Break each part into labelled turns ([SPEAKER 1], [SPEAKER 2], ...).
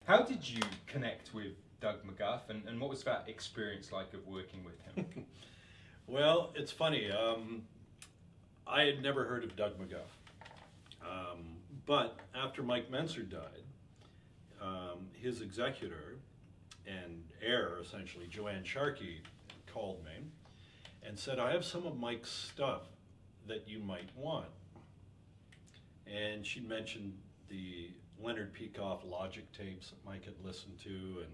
[SPEAKER 1] How did you connect with Doug McGuff, and what was that experience like of working with him?
[SPEAKER 2] Well, it's funny. I had never heard of Doug McGuff. But after Mike Menser died, his executor and heir, essentially, Joanne Sharkey, called me and said, I have some of Mike's stuff that you might want. And she mentioned the Leonard Peikoff Logic tapes that Mike had listened to,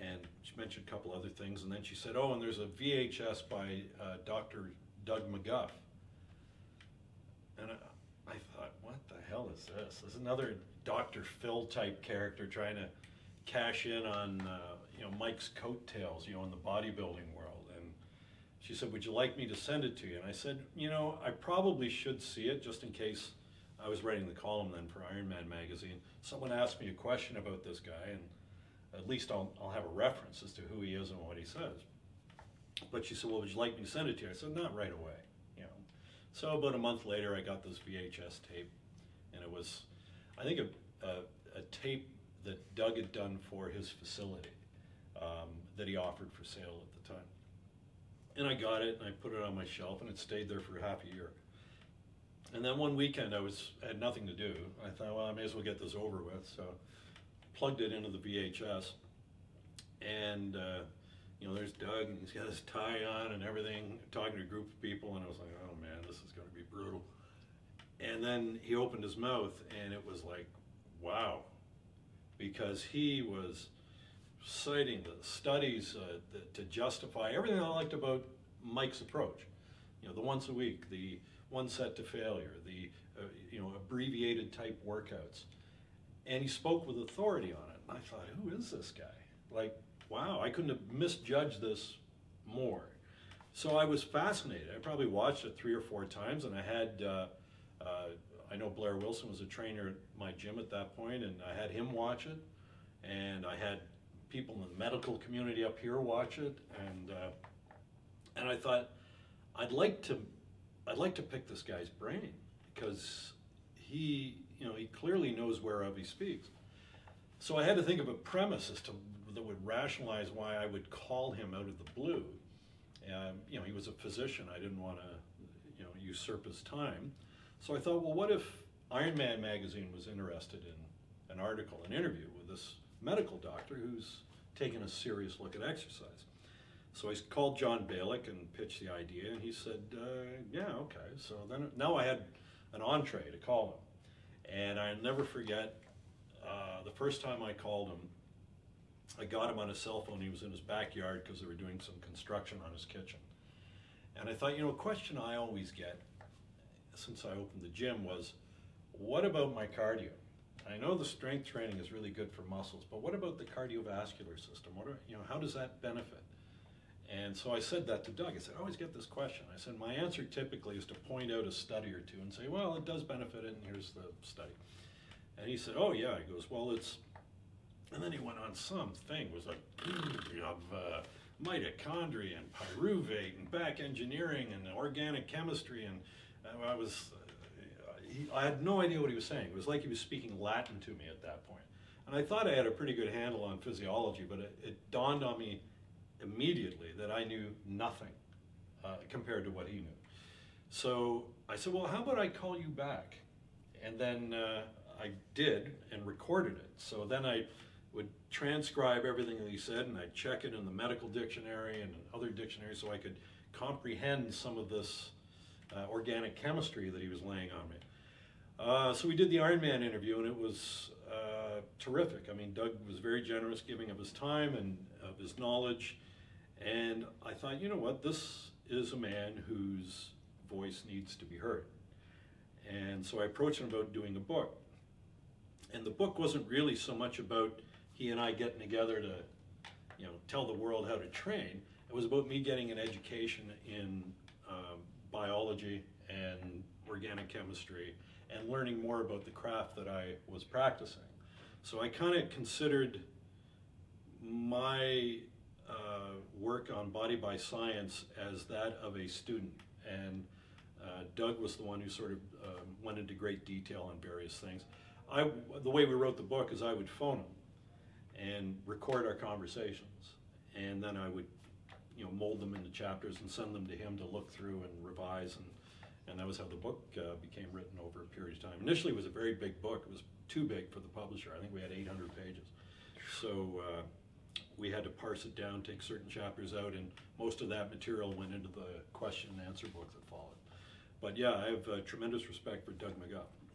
[SPEAKER 2] and she mentioned a couple other things, and then she said, oh, and there's a VHS by Dr. Doug McGuff. And I thought, what the hell is this? This is another Dr. Phil type character trying to cash in on Mike's coattails, in the bodybuilding world. And she said, would you like me to send it to you? And I said, I probably should see it, just in case. I was writing the column then for Ironman magazine. Someone asked me a question about this guy, and at least I'll have a reference as to who he is and what he says. But she said, well, would you like me to send it to you? I said, not right away. So about a month later, I got this VHS tape, and it was, I think, a tape that Doug had done for his facility that he offered for sale at the time. And I got it, and I put it on my shelf, and it stayed there for half a year. And then one weekend, I had nothing to do. I thought, well, I may as well get this over with. So plugged it into the VHS, and there's Doug, and he's got his tie on and everything, talking to a group of people, and I was like, oh man, this is going to be brutal. And then he opened his mouth, and it was like, wow, because he was citing the studies to justify everything I liked about Mike's approach. The once a week, the one set to failure, the abbreviated type workouts. And he spoke with authority on it. And I thought, who is this guy? Like, wow, I couldn't have misjudged this more. So I was fascinated. I probably watched it 3 or 4 times, and I had, I know Blair Wilson was a trainer at my gym at that point, and I had him watch it, and I had people in the medical community up here watch it, and I thought, I'd like to pick this guy's brain, because he clearly knows whereof he speaks. So I had to think of a premise that would rationalize why I would call him out of the blue. He was a physician. I didn't want to, usurp his time. So I thought, well, what if Ironman magazine was interested in an article, an interview with this medical doctor who's taking a serious look at exercise? So I called John Balick and pitched the idea, and he said, yeah, okay. So then now I had an entree to call him. And I'll never forget the first time I called him, I got him on his cell phone. He was in his backyard because they were doing some construction on his kitchen. And I thought, a question I always get since I opened the gym was, what about my cardio? I know the strength training is really good for muscles, but what about the cardiovascular system? How does that benefit? And so I said that to Doug. I said, I always get this question. I said, my answer typically is to point out a study or two and say, well, it does benefit it, and here's the study. And he said, oh yeah. He goes, well, and then he went on something. It was like, of mitochondria and pyruvate and back engineering and organic chemistry. And I had no idea what he was saying. It was like he was speaking Latin to me at that point. And I thought I had a pretty good handle on physiology, but it dawned on me immediately that I knew nothing compared to what he knew. So I said, well, how about I call you back? And then I did and recorded it. So then I would transcribe everything that he said, and I'd check it in the medical dictionary and other dictionaries so I could comprehend some of this organic chemistry that he was laying on me. So we did the Ironman interview, and it was terrific. I mean, Doug was very generous, giving of his time and of his knowledge. And I thought, you know what, this is a man whose voice needs to be heard. And so I approached him about doing a book. And the book wasn't really so much about he and I getting together to, tell the world how to train. It was about me getting an education in biology and organic chemistry and learning more about the craft that I was practicing. So I kind of considered my work on Body by Science as that of a student, and Doug was the one who sort of went into great detail on various things. the way we wrote the book is I would phone him and record our conversations, and then I would, mold them into chapters and send them to him to look through and revise, and that was how the book became written over a period of time. Initially, it was a very big book. It was too big for the publisher. I think we had 800 pages. So we had to parse it down, take certain chapters out, and most of that material went into the question and answer book that followed. But yeah, I have tremendous respect for Doug McGuff.